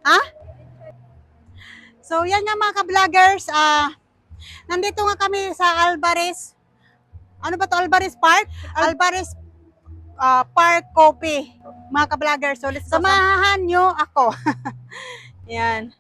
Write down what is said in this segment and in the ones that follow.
Ha? So yan nga mga ka-vloggers, nandito nga kami sa Alvarez. Ano ba to? Alvarez Park? Alvarez Park Coffee. Mga ka-vloggers. So let's go. Samahan nyo ako. Yan.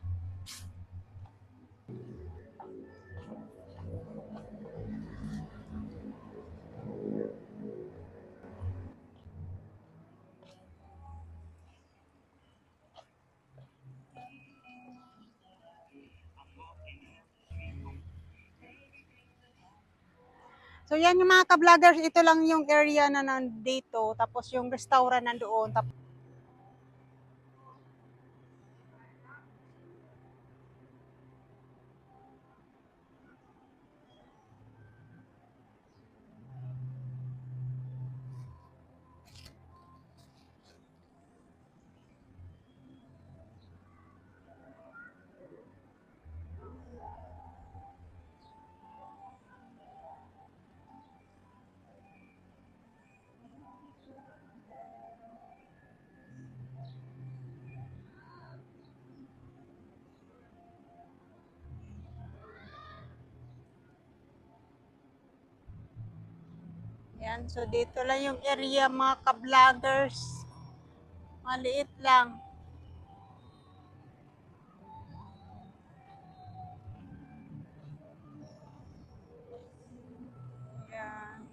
So yan yung mga ka-vloggers, ito lang yung area na nandito, tapos yung restaurant nandoon. Tapos yan, so dito lang yung area mga ka-vloggers. Maliit lang. Yan.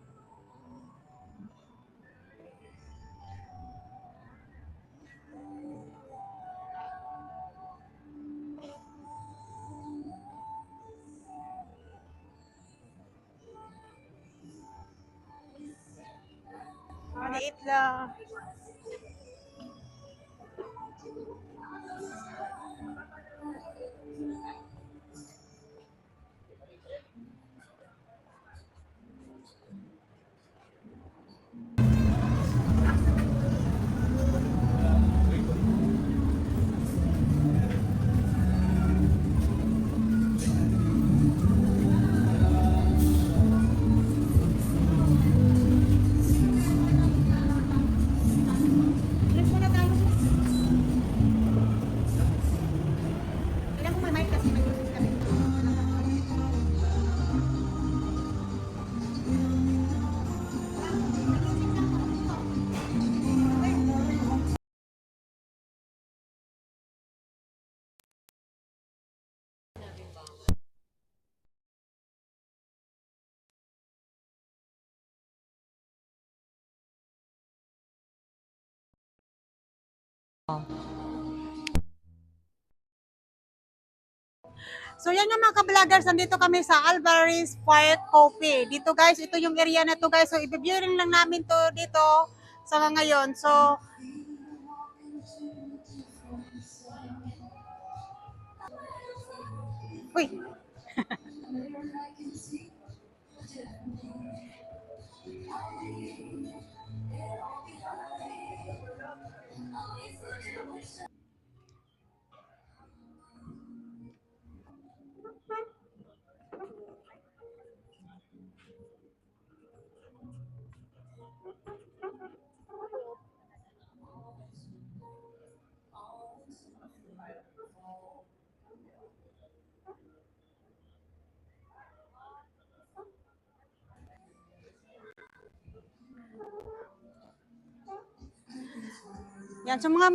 Maliit lang. So yan nga mga ka-vloggers, nandito kami sa Alvarez Park Coffee. Dito guys, ito yung area na to guys. So i-viewing lang namin to dito sa ngayon. So, uy, yan. So mga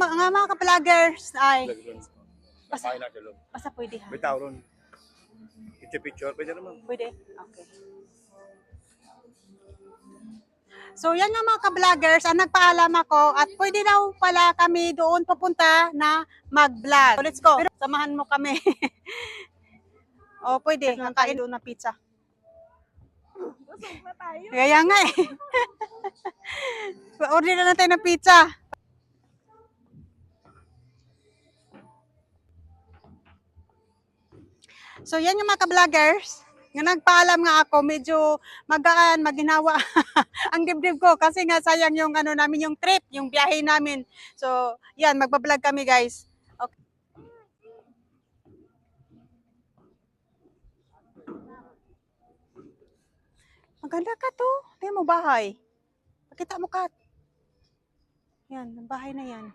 ka-vloggers ay, basta, basta pwede ha. Bitaw ron. Picture, pwede naman. Pwede? Okay. So yan nga mga ka-vloggers, ang nagpaalam ako at pwede daw pala kami doon pupunta na mag-vlog. So let's go. Pero samahan mo kami. O pwede, kakain doon na pizza. Kaya nga eh. Order na natin ng pizza. So yan yung mga ka-vloggers. Nga nagpaalam nga ako, medyo magaan, maginawa ang dibdib ko kasi nga sayang yung ano namin, yung trip, yung biyahe namin. So, yan, magbablog kami guys. Okay. Maganda ka to. Tingnan mo bahay. Pakita mo ka. Yan, ang bahay na yan.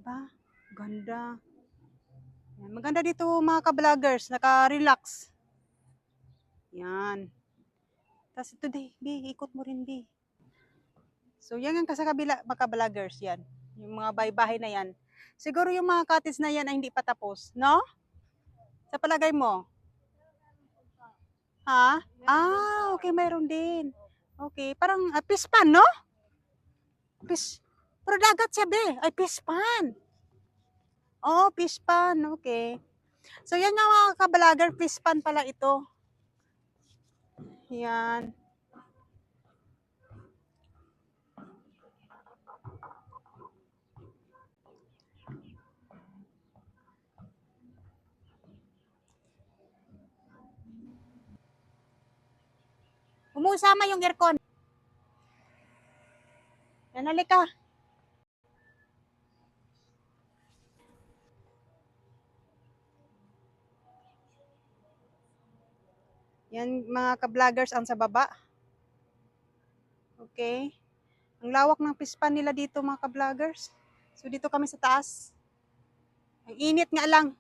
Diba? Ganda. Yan. Maganda dito mga ka-vloggers. Naka-relax. Yan. Tapos ito, Bi. Ikot mo rin, Bi. So, yan ang sa kabila, mga ka-vloggers. Yan. Yung mga bahay-bahay na yan. Siguro yung mga cottage na yan ay hindi pa tapos. No? Sa palagay mo? Ha? Ah, okay. Mayroon din. Okay. Parang pispan, no? Pero dagat siya, Be. Ay, pispan. Oh, pispan. Okay. So, yan nga mga ka-vlogger. Pispan pala ito. Yan. Umusama yung aircon. Yan, halika. Yan mga ka-vloggers ang sa baba. Okay. Ang lawak ng pispan nila dito mga ka-vloggers. So dito kami sa taas. Ang init nga lang.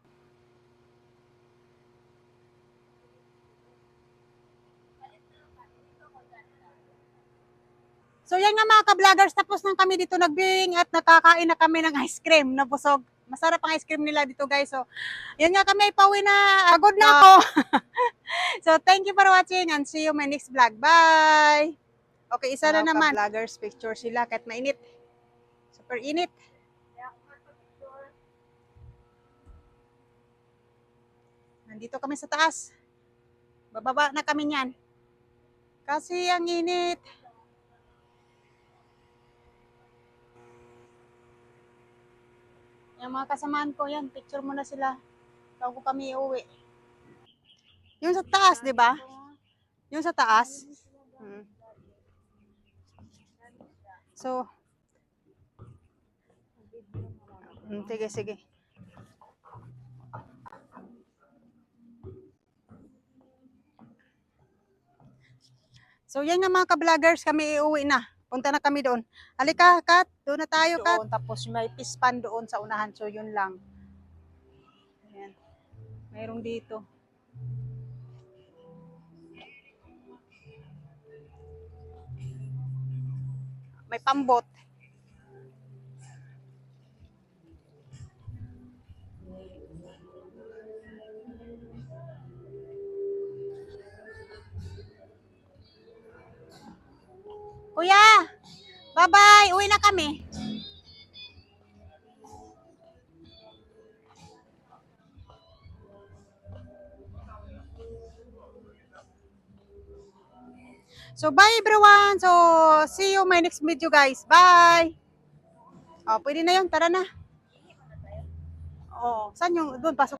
So yan nga mga ka-vloggers, tapos nang kami dito nagbing at nakakain na kami ng ice cream na busog. Masarap ang ice cream nila dito guys. So yan nga kami ay pauwi na. Pagod na ako. So thank you for watching and see you my next vlog. Bye! Okay, isa na naman. Vloggers picture sila kahit mainit. Super init. Nandito kami sa taas. Bababa na kami niyan. Kasi ang init. Yung mga kasamaan ko yan, picture muna sila bago kami uuwi. Yung sa taas, di ba? Yung sa taas. So, sige, sige. So, yan nga mga ka-vloggers, kami iuwi na. Punta na kami doon. Halika, Kat. Doon na tayo, Kat. Tapos may pispan doon sa unahan. So, yun lang. Ayan. Mayroong dito. May pambot. Kuya! Bye-bye! Uwi na kami. So, bye everyone. So, see you my next video guys. Bye! Oh, pwede na yun. Tara na. Oh, saan yung doon? Pasok.